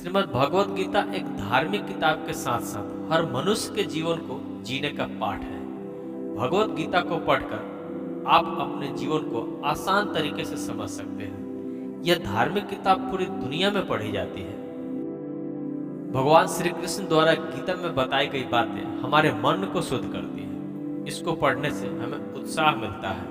श्रीमद् भगवत गीता एक धार्मिक किताब के साथ साथ हर मनुष्य के जीवन को जीने का पाठ है। भगवत गीता को पढ़कर आप अपने जीवन को आसान तरीके से समझ सकते हैं। यह धार्मिक किताब पूरी दुनिया में पढ़ी जाती है। भगवान श्री कृष्ण द्वारा गीता में बताई गई बातें हमारे मन को शुद्ध करती है। इसको पढ़ने से हमें उत्साह मिलता है।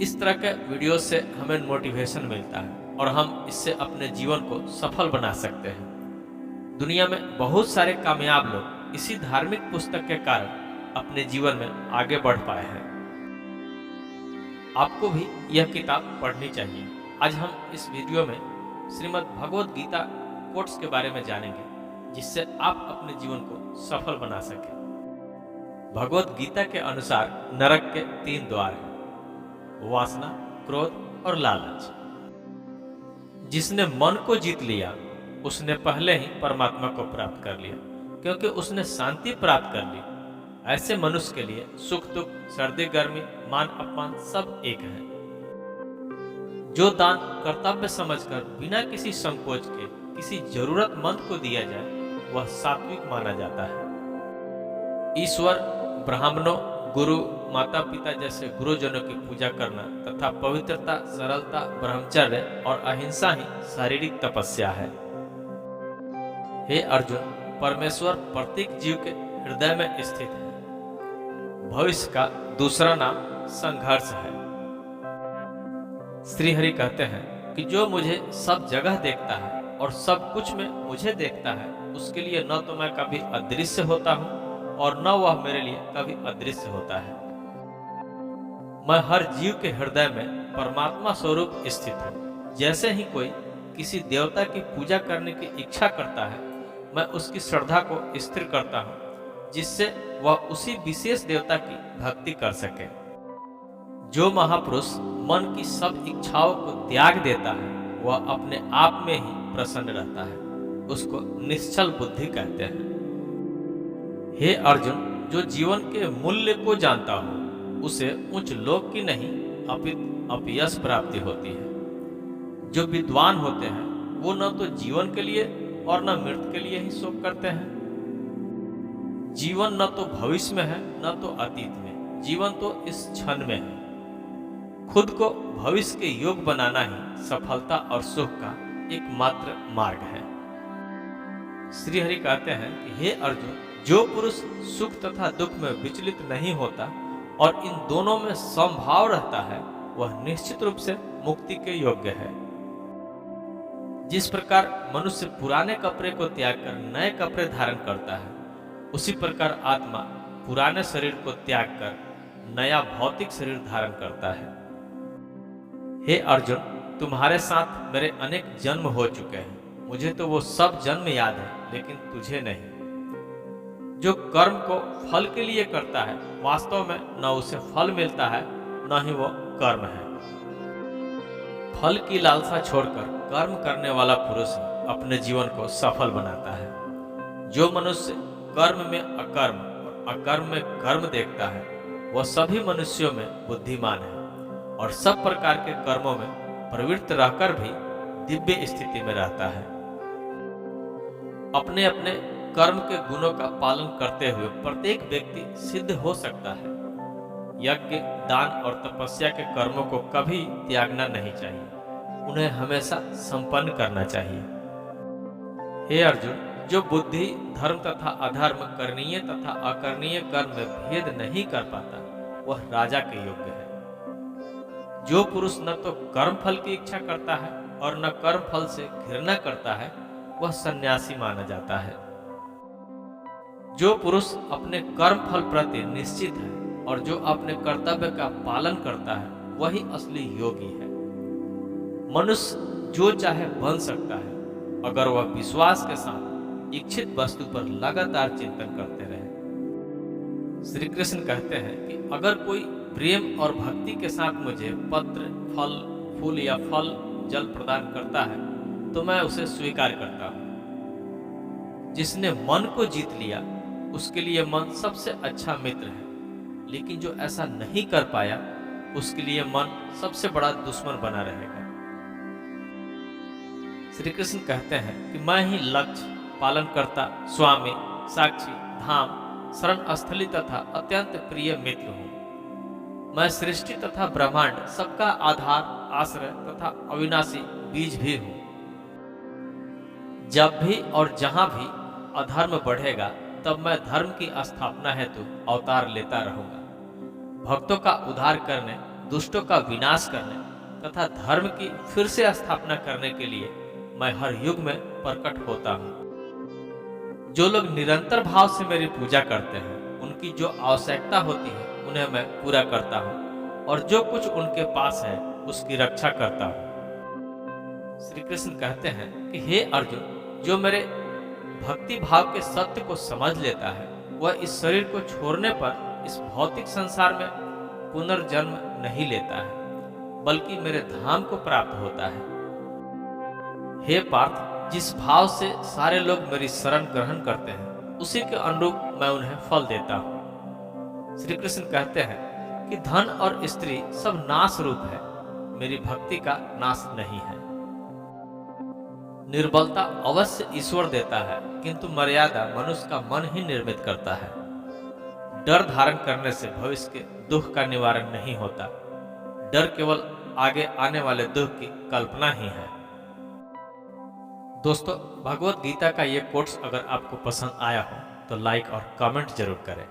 इस तरह के वीडियो से हमें मोटिवेशन मिलता है और हम इससे अपने जीवन को सफल बना सकते हैं। दुनिया में बहुत सारे कामयाब लोग इसी धार्मिक पुस्तक के कारण अपने जीवन में आगे बढ़ पाए हैं। आपको भी यह किताब पढ़नी चाहिए। आज हम इस वीडियो में श्रीमद् भगवत गीता कोट्स के बारे में जानेंगे, जिससे आप अपने जीवन को सफल बना सकें। भगवत गीता के अनुसार नरक के 3 द्वार हैं: वासना, क्रोध और लालच। जिसने मन को जीत लिया उसने पहले ही परमात्मा को प्राप्त कर लिया, क्योंकि उसने शांति प्राप्त कर ली। ऐसे मनुष्य के लिए सुख दुख, सर्दी गर्मी, मान अपमान सब एक है। जो दान कर्तव्य समझकर बिना किसी संकोच के किसी जरूरतमंद को दिया जाए वह सात्विक माना जाता है। ईश्वर, ब्राह्मणों, गुरु, माता पिता जैसे गुरुजनों की पूजा करना तथा पवित्रता, सरलता, ब्रह्मचर्य और अहिंसा ही शारीरिक तपस्या है। हे अर्जुन, परमेश्वर प्रत्येक जीव के हृदय में स्थित है। भविष्य का दूसरा नाम संघर्ष है। श्री हरि कहते हैं कि जो मुझे सब जगह देखता है और सब कुछ में मुझे देखता है, उसके लिए न तो मैं कभी अदृश्य होता हूँ और न वह मेरे लिए कभी अदृश्य होता है। मैं हर जीव के हृदय में परमात्मा स्वरूप स्थित हूँ। जैसे ही कोई किसी देवता की पूजा करने की इच्छा करता है, मैं उसकी श्रद्धा को स्थिर करता हूँ, जिससे वह उसी विशेष देवता की भक्ति कर सके। जो महापुरुष मन की सब इच्छाओं को त्याग देता है, वह अपने आप में ही प्रसन्न रहता है। उसको निश्चल बुद्धि कहते हैं। हे अर्जुन, जो जीवन के मूल्य को जानता हो उसे उच्च लोक की नहीं अपितु अपयश प्राप्ति होती है। जो विद्वान होते हैं वो न तो जीवन के लिए और न मृत्यु के लिए ही शोक करते हैं। जीवन न तो भविष्य में है न तो अतीत में, जीवन तो इस क्षण में है। खुद को भविष्य के योग बनाना ही सफलता और सुख का एकमात्र मार्ग है। श्री हरि कहते हैं कि हे अर्जुन, जो पुरुष सुख तथा दुख में विचलित नहीं होता और इन दोनों में समभाव रहता है, वह निश्चित रूप से मुक्ति के योग्य है। जिस प्रकार मनुष्य पुराने कपड़े को त्याग कर नए कपड़े धारण करता है, उसी प्रकार आत्मा पुराने शरीर को त्याग कर नया भौतिक शरीर धारण करता है। हे अर्जुन, तुम्हारे साथ मेरे अनेक जन्म हो चुके हैं। मुझे तो वो सब जन्म याद है, लेकिन तुझे नहीं। जो कर्म को फल के लिए करता है, वास्तव में न उसे फल मिलता है न ही वो कर्म है। फल की लालसा छोड़कर कर्म करने वाला पुरुष ही अपने जीवन को सफल बनाता है। जो मनुष्य कर्म में अकर्म और अकर्म में कर्म देखता है, वह सभी मनुष्यों में बुद्धिमान है और सब प्रकार के कर्मों में प्रवृत्त रहकर भी दिव्य स्थिति में रहता है। अपने अपने कर्म के गुणों का पालन करते हुए प्रत्येक व्यक्ति सिद्ध हो सकता है। यज्ञ, दान और तपस्या के कर्मों को कभी त्यागना नहीं चाहिए। उन्हें हमेशा संपन्न करना चाहिए। हे अर्जुन, जो बुद्धि धर्म तथा अधर्म, करणीय तथा अकरणीय कर्म में भेद नहीं कर पाता, वह राजा के योग्य है। जो पुरुष न तो कर्म फल की इच्छा करता है और न कर्म फल से घृणा करता है, वह सन्यासी माना जाता है। जो पुरुष अपने कर्म फल प्रति निश्चित है और जो अपने कर्तव्य का पालन करता है, वही असली योगी है। मनुष्य जो चाहे बन सकता है, अगर वह विश्वास के साथ इच्छित वस्तु पर लगातार चिंतन करते रहे। श्री कृष्ण कहते हैं कि अगर कोई प्रेम और भक्ति के साथ मुझे पत्र, फल, फूल या फल, जल प्रदान करता है, तो मैं उसे स्वीकार करता हूँ। जिसने मन को जीत लिया उसके लिए मन सबसे अच्छा मित्र है, लेकिन जो ऐसा नहीं कर पाया उसके लिए मन सबसे बड़ा दुश्मन बना रहेगा। श्री कृष्ण कहते हैं कि मैं ही लक्ष्य, पालनकर्ता, स्वामी, साक्षी, धाम, शरण स्थली तथा अत्यंत प्रिय मित्र हूँ। मैं सृष्टि तथा ब्रह्मांड सबका आधार, आश्रय तथा अविनाशी बीज भी हूँ। जब भी और जहाँ भी अधर्म बढ़ेगा तब मैं धर्म की स्थापना हेतु अवतार लेता रहूंगा। भक्तों का उद्धार करने, दुष्टों का विनाश करने तथा धर्म की फिर से स्थापना करने के लिए मैं हर युग में प्रकट होता हूँ। जो लोग निरंतर भाव से मेरी पूजा करते हैं, उनकी जो आवश्यकता होती है उन्हें मैं पूरा करता हूँ और जो कुछ उनके पास है उसकी रक्षा करता हूँ। श्री कृष्ण कहते हैं कि हे अर्जुन, जो मेरे भक्ति भाव के सत्य को समझ लेता है वह इस शरीर को छोड़ने पर इस भौतिक संसार में पुनर्जन्म नहीं लेता है, बल्कि मेरे धाम को प्राप्त होता है। हे पार्थ, जिस भाव से सारे लोग मेरी शरण ग्रहण करते हैं उसी के अनुरूप मैं उन्हें फल देता हूँ। श्री कृष्ण कहते हैं कि धन और स्त्री सब नाश रूप है, मेरी भक्ति का नाश नहीं है। निर्बलता अवश्य ईश्वर देता है, किंतु मर्यादा मनुष्य का मन ही निर्मित करता है। डर धारण करने से भविष्य के दुख का निवारण नहीं होता। डर केवल आगे आने वाले दुख की कल्पना ही है। दोस्तों, भगवत गीता का ये कोट्स अगर आपको पसंद आया हो तो लाइक और कमेंट जरूर करें।